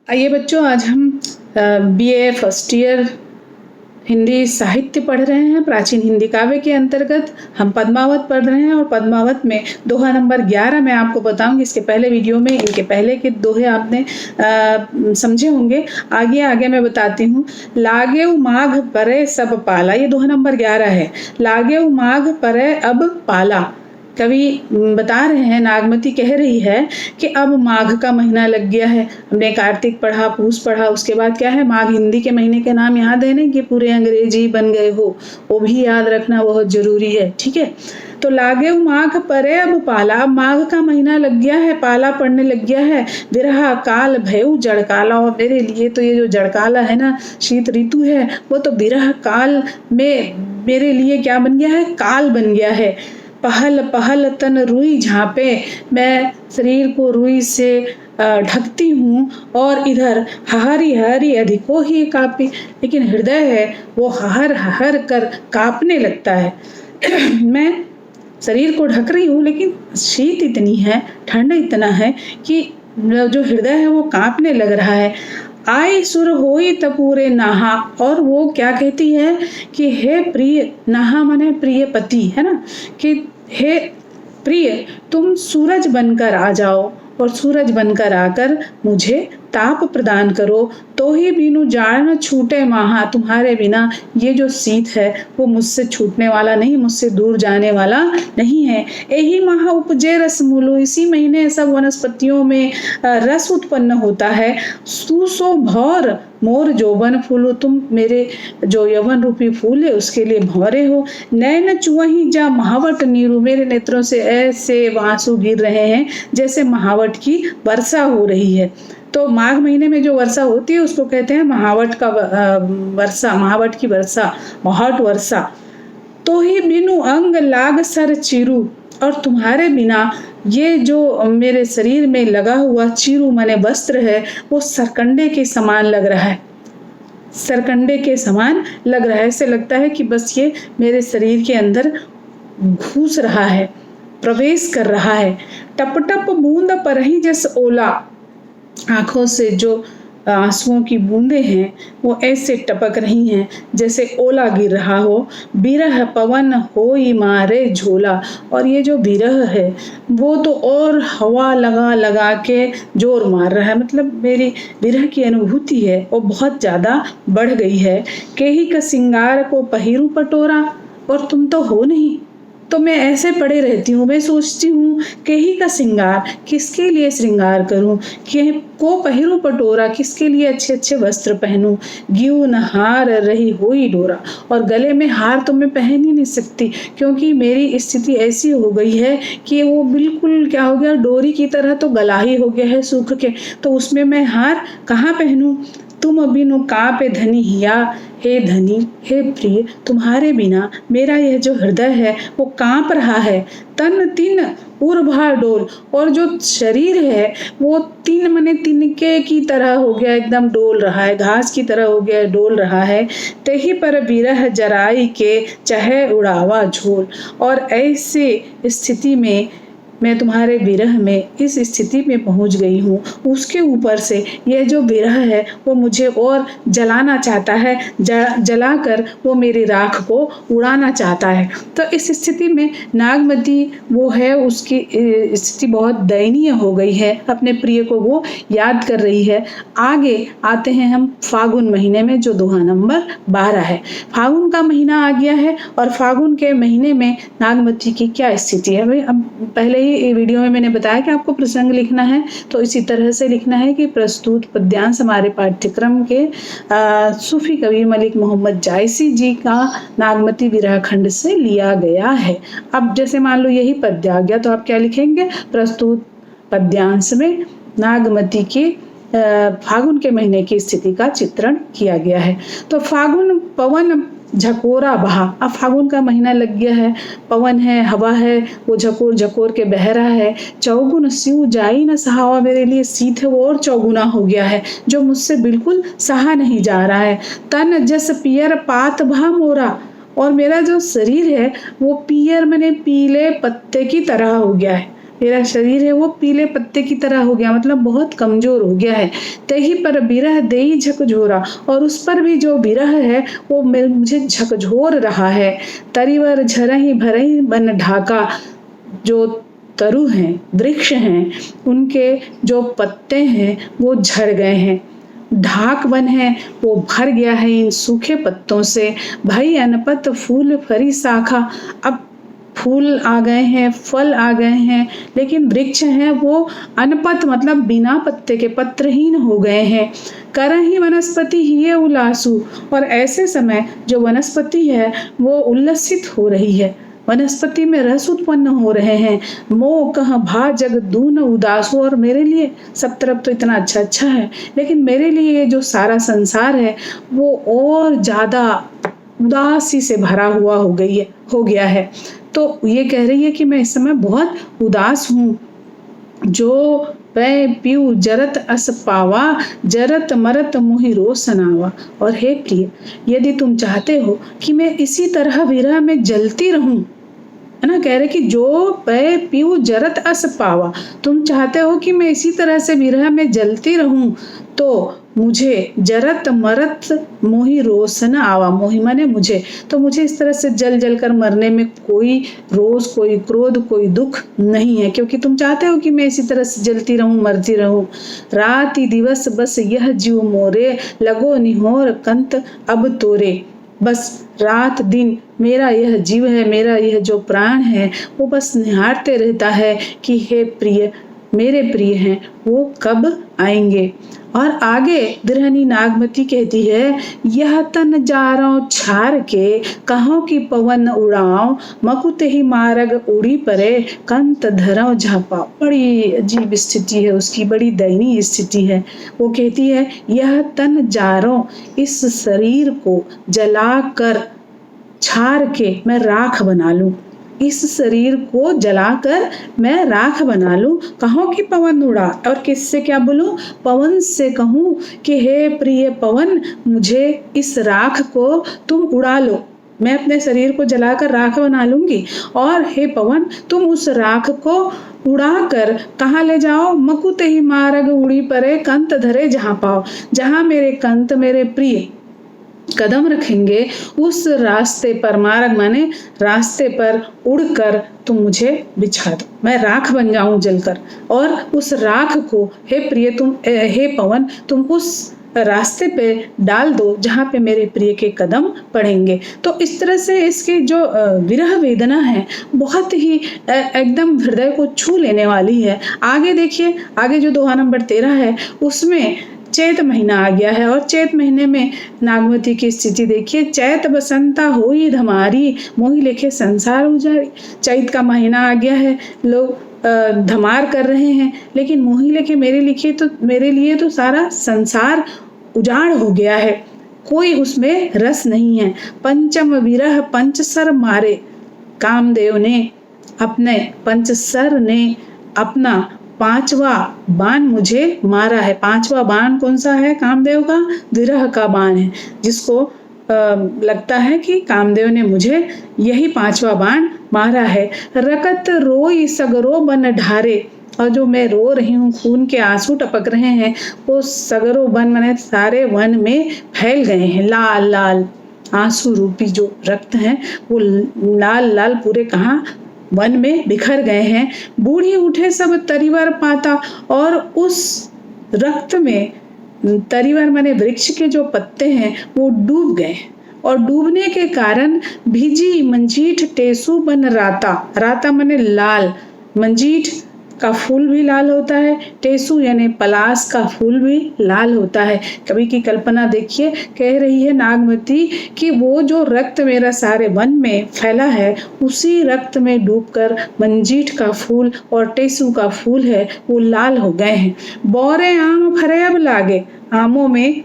आइए बच्चों, आज हम बीए फर्स्ट ईयर हिंदी साहित्य पढ़ रहे हैं। प्राचीन हिंदी काव्य के अंतर्गत हम पद्मावत पढ़ रहे हैं और पद्मावत में दोहा नंबर 11 मैं आपको बताऊंगी। इसके पहले वीडियो में इनके पहले के दोहे आपने समझे होंगे। आगे आगे मैं बताती हूँ। लागेउ माघ परे सब पाला, ये दोहा नंबर 11 है। लागेउ माघ परे अब पाला। कवि बता रहे हैं, नागमती कह रही है कि अब माघ का महीना लग गया है। हमने कार्तिक पढ़ा, पूस पढ़ा, उसके बाद क्या है, माघ। हिंदी के महीने के नाम याद है ना कि पूरे अंग्रेजी बन गए हो, वो भी याद रखना बहुत जरूरी है। ठीक है, तो लागे माघ परे अब पाला। अब माघ का महीना लग गया है, पाला पड़ने लग गया है। विरह काल भयउ जड़काला, और मेरे लिए तो ये जो जड़काला है ना, शीत ऋतु है, वो तो विरह काल में मेरे लिए क्या बन गया है, काल बन गया है। पहल पहल तन रुई झांपे, मैं शरीर को रुई से ढकती हूँ और इधर हहरी हहरी अधिको ही कापी, लेकिन हृदय है वो हहर हहर कर कांपने लगता है। मैं शरीर को ढक रही हूँ, लेकिन शीत इतनी है, ठंड इतना है कि जो हृदय है वो कांपने लग रहा है। आई सुर होई तपूरे नाहा, और वो क्या कहती है कि हे प्रिय, नाहा माने प्रिय पति है ना, कि हे प्रिय तुम सूरज बनकर आ जाओ और सूरज बनकर आकर मुझे ताप प्रदान करो। तो ही बीनू जाड़ न छूटे माहा, तुम्हारे बिना ये जो शीत है वो मुझसे छूटने वाला नहीं, मुझसे दूर जाने वाला नहीं है। यही माह उपजे रस मूलो, इसी महीने सब वनस्पतियों में रस उत्पन्न होता है। सूसो भौर मोर जोबन फूलो, तुम मेरे जो यवन रूपी फूल है उसके लिए भौरे हो। नैन चुवही जा महावट नीरू, मेरे नेत्रों से ऐसे आंसू गिर रहे हैं जैसे महावट की वर्षा हो रही है। तो माघ महीने में जो वर्षा होती है उसको कहते हैं महावट का वर्षा, महावट की वर्षा, महावट वर्षा। तो ही बिनु अंग लाग सर चीरू, और तुम्हारे बिना ये जो मेरे शरीर में लगा हुआ चीरू माने वस्त्र है वो सरकंडे के समान लग रहा है, सरकंडे के समान लग रहा है। ऐसे लगता है कि बस ये मेरे शरीर के अंदर घुस रहा है, प्रवेश कर रहा है। टप टप बूंद पर ही जस ओला, आंखों से जो आंसुओं की बूंदें हैं वो ऐसे टपक रही हैं जैसे ओला गिर रहा हो। बिरह पवन होई मारे झोला, और ये जो बिरह है वो तो और हवा लगा लगा के जोर मार रहा है, मतलब मेरी बिरह की अनुभूति है वो बहुत ज़्यादा बढ़ गई है। केही का सिंगार को पहिरू पटोरा, और तुम तो हो नहीं, तो मैं ऐसे पड़े रहती हूँ। मैं सोचती हूँ कि ही का श्रृंगार, किसके लिए श्रृंगार करूँ, कि को पहिरू पटोरा, किसके लिए अच्छे अच्छे वस्त्र पहनूं। गिऊ न हार रही हुई डोरा, और गले में हार तो मैं पहन ही नहीं सकती, क्योंकि मेरी स्थिति ऐसी हो गई है कि वो बिल्कुल क्या हो गया, डोरी की तरह तो गला ही हो गया है सूख के, तो उसमें मैं हार कहाँ पहनूं। तुम बिनु कांपे धनी हिया, हे धनी, हे प्रिय, तुम्हारे बिना मेरा यह जो हृदय है वो कांप रहा है। तन तीन उर्भा डोल, और जो शरीर है वो तीन मने तिनके की तरह हो गया, एकदम डोल रहा है, घास की तरह हो गया, डोल रहा है। तेही पर विरह जराई के चाहे उड़ावा झोल, और ऐसे स्थिति में मैं तुम्हारे विरह में इस स्थिति में पहुंच गई हूँ। उसके ऊपर से यह जो विरह है वो मुझे और जलाना चाहता है, जलाकर वो मेरी राख को उड़ाना चाहता है। तो इस स्थिति में नागमती वो है, उसकी स्थिति बहुत दयनीय हो गई है, अपने प्रिय को वो याद कर रही है। आगे आते हैं हम फागुन महीने में, जो दोहा नंबर 12 है। फागुन का महीना आ गया है और फागुन के महीने में नागमती की क्या स्थिति है। भाई अब पहले वीडियो में मैंने बताया कि आपको प्रसंग लिखना है, तो इसी तरह से लिखना है कि प्रस्तुत पद्यांश हमारे पाठ्यक्रम के सूफी कवि मलिक मोहम्मद जायसी जी का नागमती विरह खंड से लिया गया है। अब जैसे मान लो यही पद्य आ गया, तो आप क्या लिखेंगे, प्रस्तुत पद्यांश में नागमती की फागुन के महीने की स्थिति का चित्रण किया गया है। तो फागुन पवन झकोरा बहा, अब फागुन का महीना लग गया है, पवन है, हवा है, वो झकोर झकोर के बह रहा है। चौगुन सिउ जाई न सहावा, मेरे लिए शीत है वो और चौगुना हो गया है, जो मुझसे बिल्कुल सहा नहीं जा रहा है। तन जस पियर पात भा मोरा, और मेरा जो शरीर है वो पियर मने पीले पत्ते की तरह हो गया है, मेरा शरीर है वो पीले पत्ते की तरह हो गया, मतलब बहुत कमजोर हो गया है। तही पर बिरह देई झकझोरा, और उस पर भी जो बिरह है वो मुझे झकझोर रहा है। तरीवर झरही भरही बन ढाका, जो तरु हैं, वृक्ष हैं, उनके जो पत्ते हैं वो झड़ गए हैं। ढाक वन है वो भर गया है इन सूखे पत्तों से। भाई अनपत फूल फरी शाखा, अब फूल आ गए हैं, फल आ गए हैं, लेकिन वृक्ष हैं वो अनपत मतलब बिना पत्ते के, पत्रहीन हो गए हैं। करही वनस्पति ही उलासु, और ऐसे समय जो वनस्पति है वो उल्लसित हो रही है, वनस्पति में रस उत्पन्न हो रहे हैं। मोह कह भा जग दून उदासु, और मेरे लिए सब तरफ तो इतना अच्छा अच्छा है, लेकिन मेरे लिए ये जो सारा संसार है वो और ज्यादा उदासी से भरा हुआ हो गया है। तो ये कह रही है कि मैं इस समय बहुत उदास हूँ। जो पै पीऊ जरत अस पावा, जरत मरत मोहि रो सनावा। और हे प्रिय, यदि तुम चाहते हो कि मैं इसी तरह विरह में जलती रहूं, है ना, कह रहे कि जो पै पीऊ जरत अस पावा, तुम चाहते हो कि मैं इसी तरह से विरह में जलती रहूं, तो मुझे जरत मरत मोहि रोसन आवा, मोहि माने मुझे, तो मुझे इस तरह से जल जल कर मरने में कोई रोष, कोई क्रोध, कोई दुख नहीं है, क्योंकि तुम चाहते हो कि मैं इसी तरह से जलती रहूं, मरती रहूं। राति दिवस बस यह जीव मोरे, लगो निहोर कंत अब तोरे। बस रात दिन मेरा यह जीव है, मेरा यह जो प्राण है वो बस निहारते रहता है कि हे प्रिय, मेरे प्रिय हैं वो कब आएंगे। और आगे बिरहनी नागमती कहती है, यह तन जारों छार के, कहों की पवन उड़ाओ, मकुत ही मारग उड़ी परे, कंत धरो झापा। बड़ी अजीब स्थिति है उसकी, बड़ी दयनीय स्थिति है। वो कहती है, यह तन जारों, इस शरीर को जलाकर छार के मैं राख बना लूं, इस शरीर को जलाकर मैं राख बना लूं। कहों कि पवन उड़ा, और किससे क्या बोलूं, पवन से कहूं कि हे प्रिय पवन, मुझे इस राख को तुम उड़ा लो, मैं अपने शरीर को जलाकर राख बना लूंगी, और हे पवन तुम उस राख को उड़ाकर कहाँ ले जाओ, मकुत ही मारग उड़ी परे, कंत धरे जहां पाओ, जहां मेरे कंत, मेरे प्रिय कदम रखेंगे उस रास्ते पर, मार्ग माने रास्ते पर उड़कर तुम मुझे बिछा दो, मैं राख बन जाऊं जलकर, और उस राख को हे प्रिय तुम, हे पवन तुम उस रास्ते पे डाल दो जहाँ पे मेरे प्रिय के कदम पड़ेंगे। तो इस तरह से इसकी जो विरह वेदना है बहुत ही एकदम हृदय को छू लेने वाली है। आगे देखिए, आगे जो दोहा नंबर 13 है उसमें चैत महीना आ गया है, और चैत महीने में नागमती की स्थिति देखिए, चैत बसंता होई धमारी, मोहि लेखे संसार उजारी। चैत का महीना आ गया है, लोग धमार कर रहे हैं, लेकिन मोहि लेखे मेरे लिए तो सारा संसार उजाड़ हो गया है, कोई उसमें रस नहीं है। पंचम विरह पंचसर मारे, कामदेव ने अपने पंचसर ने अपना 5वां बाण मुझे मारा है। 5वां बाण कौन सा है, कामदेव का विरह का बाण है, जिसको लगता है कि कामदेव ने मुझे यही 5वां बाण मारा है। रकत रोई सगरो बन ढारे, और जो मैं रो रही हूँ, खून के आंसू टपक रहे हैं, वो सगरो वन माने सारे वन में फैल गए हैं। लाल लाल आंसू रूपी जो रक्त हैं वो लाल लाल पूरे कहाँ वन में बिखर गए हैं। बूढ़ी उठे सब तरीवर पाता, और उस रक्त में तरीवर माने वृक्ष के जो पत्ते हैं वो डूब गए, और डूबने के कारण भीजी मंजीठ टेसू बन राता, राता माने लाल, मंजीठ का फूल भी लाल होता है, टेसू यानी पलाश का फूल भी लाल होता है। कवि की कल्पना देखिए, कह रही है नागमती कि वो जो रक्त मेरा सारे वन में फैला है, उसी रक्त में डूबकर मंजीठ का फूल और टेसू का फूल है वो लाल हो गए हैं। बौरे आम फरे अब लागे, आमों में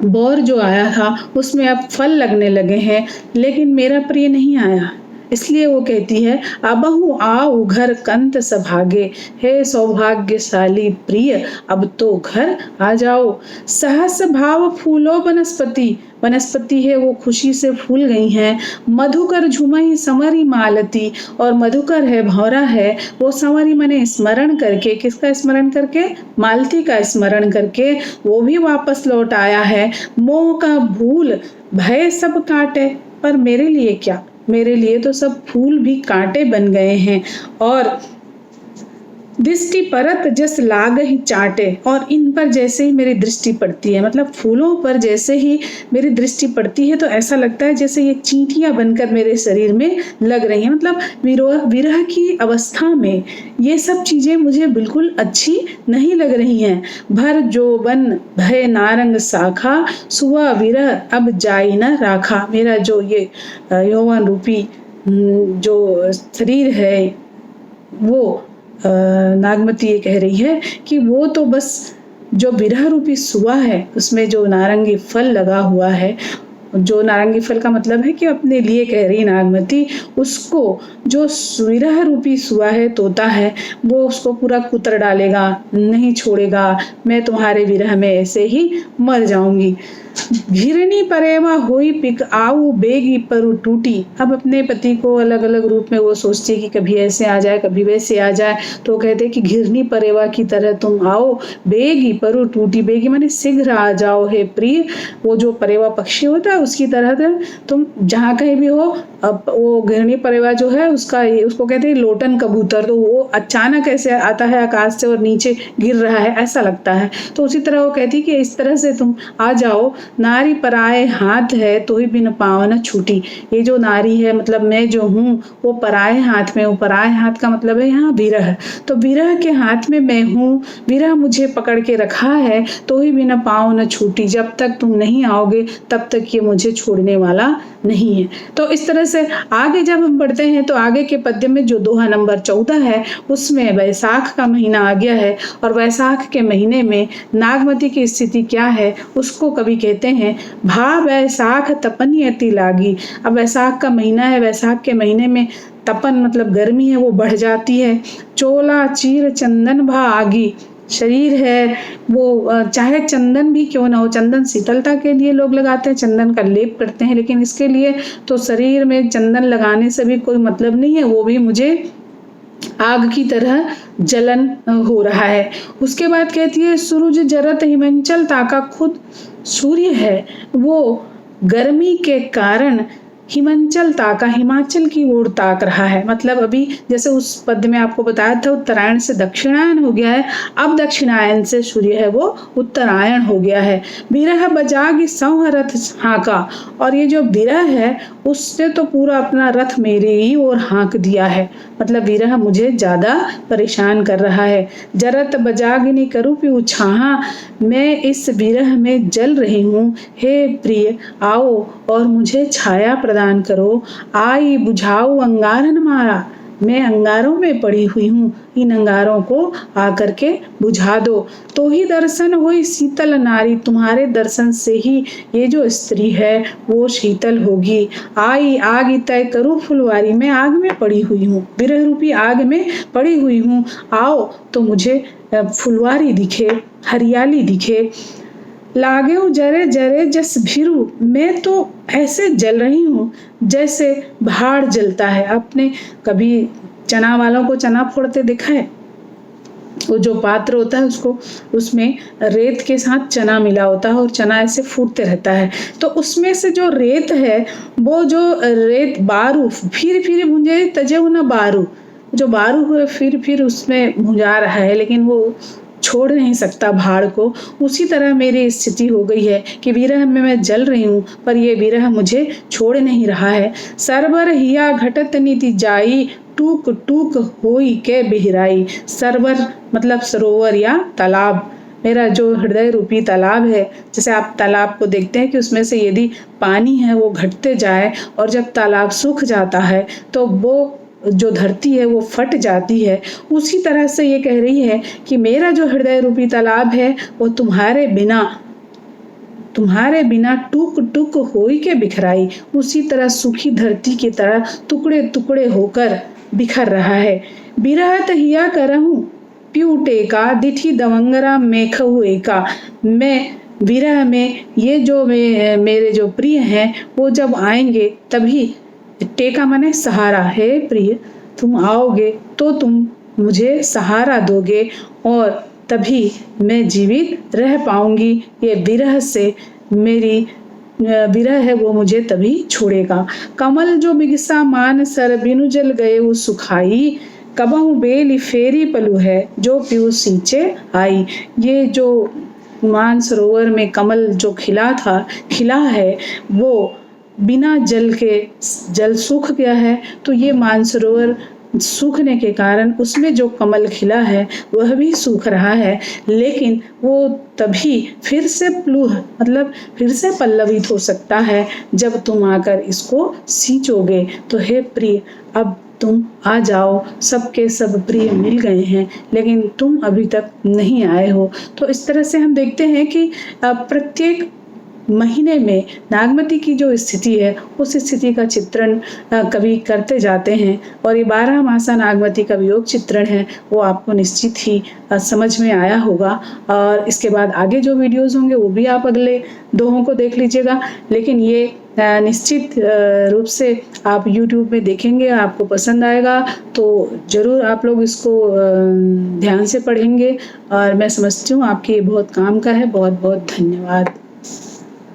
बौर जो आया था उसमें अब फल लगने लगे हैं, लेकिन मेरा प्रिय नहीं आया, इसलिए वो कहती है अबहु आओ घर कंत सभागे, हे सौभाग्यशाली प्रिय अब तो घर आ जाओ। सहस भाव फूलो वनस्पति, वनस्पति है वो खुशी से फूल गई हैं। मधुकर झुमई समरी मालती, और मधुकर है भौरा है वो संवरी मने स्मरण करके, किसका स्मरण करके? मालती का स्मरण करके वो भी वापस लौट आया है। मोह का भूल भय सब काटे, पर मेरे लिए क्या, मेरे लिए तो सब फूल भी कांटे बन गए हैं। और दृष्टि परत जस लाग ही चाटे, और इन पर जैसे ही मेरी दृष्टि पड़ती है, मतलब फूलों पर जैसे ही मेरी दृष्टि पड़ती है तो ऐसा लगता है जैसे ये चींटियां बनकर मेरे शरीर में लग रही हैं। मतलब विरह की अवस्था में ये सब चीजें मुझे बिल्कुल अच्छी नहीं लग रही हैं। भर जोबन भय नारंग शाखा, सुआ विरह अब जाई न राखा। मेरा जो ये यौवन रूपी जो शरीर है वो नागमती ये कह रही है कि वो तो बस जो विरह रूपी सुआ है उसमें जो नारंगी फल लगा हुआ है, जो नारंगी फल का मतलब है कि अपने लिए कह रही नागमती, उसको जो विरह रूपी सुआ है, तोता है, वो उसको पूरा कुतर डालेगा, नहीं छोड़ेगा। मैं तुम्हारे विरह में ऐसे ही मर जाऊंगी। घिरनी परेवा होई पिक आऊ बेगी परु टूटी। अब अपने पति को अलग अलग रूप में वो सोचती है कि कभी ऐसे आ जाए कभी वैसे आ जाए, तो कहते कि घिरनी परेवा की तरह तुम आओ, बेगी परु टूटी, बेगी माने शीघ्र आ जाओ हे प्रिय। वो जो परेवा पक्षी होता है उसकी तरह तुम जहाँ कहीं भी हो। अब वो घिरनी परेवा जो है उसको कहते हैं लोटन कबूतर, तो वो अचानक ऐसे आता है आकाश से और नीचे गिर रहा है ऐसा लगता है। तो उसी तरह वो कहती कि इस तरह से तुम आ जाओ। नारी पराए हाथ है तो ही बिन पाँव न छूटी। ये जो नारी है मतलब मैं जो हूँ वो पराए हाथ में हूँ। पराए हाथ का मतलब है यहाँ विरह, तो विरह के हाथ में मैं हूँ। विरह मुझे पकड़ के रखा है तो ही बिन पाँव न छूटी। जब तक तुम नहीं आओगे तब तक ये मुझे छोड़ने वाला नहीं है। तो इस तरह से आगे जब हम बढ़ते हैं तो आगे के पद्य में जो दोहा नंबर 14 है उसमें वैशाख का महीना आ गया है, और वैशाख के महीने में नागमती की स्थिति क्या है उसको कवि कहते हैं भा वैशाख तपन अति लागी। अब वैशाख का महीना है, वैशाख के महीने में तपन मतलब गर्मी है वो बढ़ जाती है। चोला चीर चंदन भा आगी, शरीर है वो चाहे चंदन भी क्यों ना हो, चंदन शीतलता के लिए लोग लगाते हैं, चंदन का लेप करते हैं, लेकिन इसके लिए तो शरीर में चंदन लगाने से भी कोई मतलब नहीं है, वो भी मुझे आग की तरह जलन हो रहा है। उसके बाद कहती है सूरज जरत हिमांचल ताका, खुद सूर्य है वो गर्मी के कारण हिमांचल ताका, हिमाचल की ओर ताक रहा है। मतलब अभी जैसे उस पद में आपको बताया था उत्तरायण से दक्षिणायन हो गया है, अब दक्षिणायन से सूर्य है वो उत्तरायण हो गया है। विरह बजागी संह रथ हाँका, और ये जो विरह है उसने तो पूरा अपना रथ मेरे ही ओर हाँक दिया है। मतलब विरह मुझे ज्यादा परेशान कर रहा है। जरत बजागिनी करूपी उछाहा, मैं इस विरह में जल रही हूँ। हे प्रिय आओ और मुझे छाया प्रदान करो। आई बुझाओ अंगारन मारा, मैं अंगारों में पड़ी हुई हूँ, इन अंगारों को आकर के बुझा दो। तो ही दर्शन हुई शीतल नारी, तुम्हारे दर्शन से ही ये जो स्त्री है वो शीतल होगी। आई आग तय करूँ फुलवारी, मैं आग में पड़ी हुई हूँ, विरह रूपी आग में पड़ी हुई हूँ। आओ तो मुझे फुलवारी दिखे, हरियाली दिखे। लागे जरे जरे जस भीरू, मैं तो ऐसे जल रही हूँ जैसे भाड़ जलता है। आपने कभी चना वालों को चना फोड़ते देखा है? वो जो पात्र होता है उसको उसमें रेत के साथ चना मिला होता है और चना ऐसे फूटते रहता है, तो उसमें से जो रेत है वो जो रेत बारू फिर भुंजे तजे न बारू, जो बारू है फिर उसमें भुंजा रहा है लेकिन वो छोड़ नहीं सकता भाड़ को। उसी तरह मेरी स्थिति हो गई है कि विरह में मैं जल रही हूँ पर ये विरह मुझे छोड़ नहीं रहा है। सरवर हिया घटत नीति जाई, टूक टूक होई के बिहराई। सरवर मतलब सरोवर या तालाब, मेरा जो हृदय रूपी तालाब है, जैसे आप तालाब को देखते हैं कि उसमें से यदि पानी है वो घटते जाए और जब तालाब सूख जाता है तो वो जो धरती है वो फट जाती है, उसी तरह से ये कह रही है कि मेरा जो हृदय रूपी तालाब है वो तुम्हारे बिना तुम्हारे बिना टुक टुक होई के बिखराई, उसी तरह सूखी धरती की तरह टुकड़े टुकड़े होकर बिखर रहा है। बिरहत हिया करहूं प्यू टेका दिठी दवंगरा मेख हुए का। मैं विरह में ये जो मेरे जो प्रिय हैं वो जब आएंगे तभी, टेका माने सहारा, है प्रिय तुम आओगे तो तुम मुझे सहारा दोगे और तभी मैं जीवित रह पाऊंगी। ये विरह से मेरी विरह है वो मुझे तभी छोड़ेगा। कमल जो बिगसा मान सर बिनु जल गए वो सुखाई, कबहू बेली फेरी पलू है जो पीऊ सींचे आई। ये जो मानसरोवर में कमल जो खिला है वो बिना जल के जल सूख गया है, तो ये मानसरोवर सूखने के कारण उसमें जो कमल खिला है वह भी सूख रहा है, लेकिन वो तभी फिर से प्लुह मतलब फिर से पल्लवित हो सकता है जब तुम आकर इसको सींचोगे। तो हे प्रिय, अब तुम आ जाओ, सबके सब प्रिय मिल गए हैं लेकिन तुम अभी तक नहीं आए हो। तो इस तरह से हम देखते हैं कि प्रत्येक महीने में नागमती की जो स्थिति है उस स्थिति का चित्रण कवि करते जाते हैं और ये 12 मासा नागमती का वियोग चित्रण है वो आपको निश्चित ही समझ में आया होगा। और इसके बाद आगे जो वीडियोस होंगे वो भी आप अगले दोहों को देख लीजिएगा, लेकिन ये निश्चित रूप से आप YouTube में देखेंगे, आपको पसंद आएगा तो ज़रूर आप लोग इसको ध्यान से पढ़ेंगे और मैं समझती हूँ आपके ये बहुत काम का है। बहुत बहुत धन्यवाद।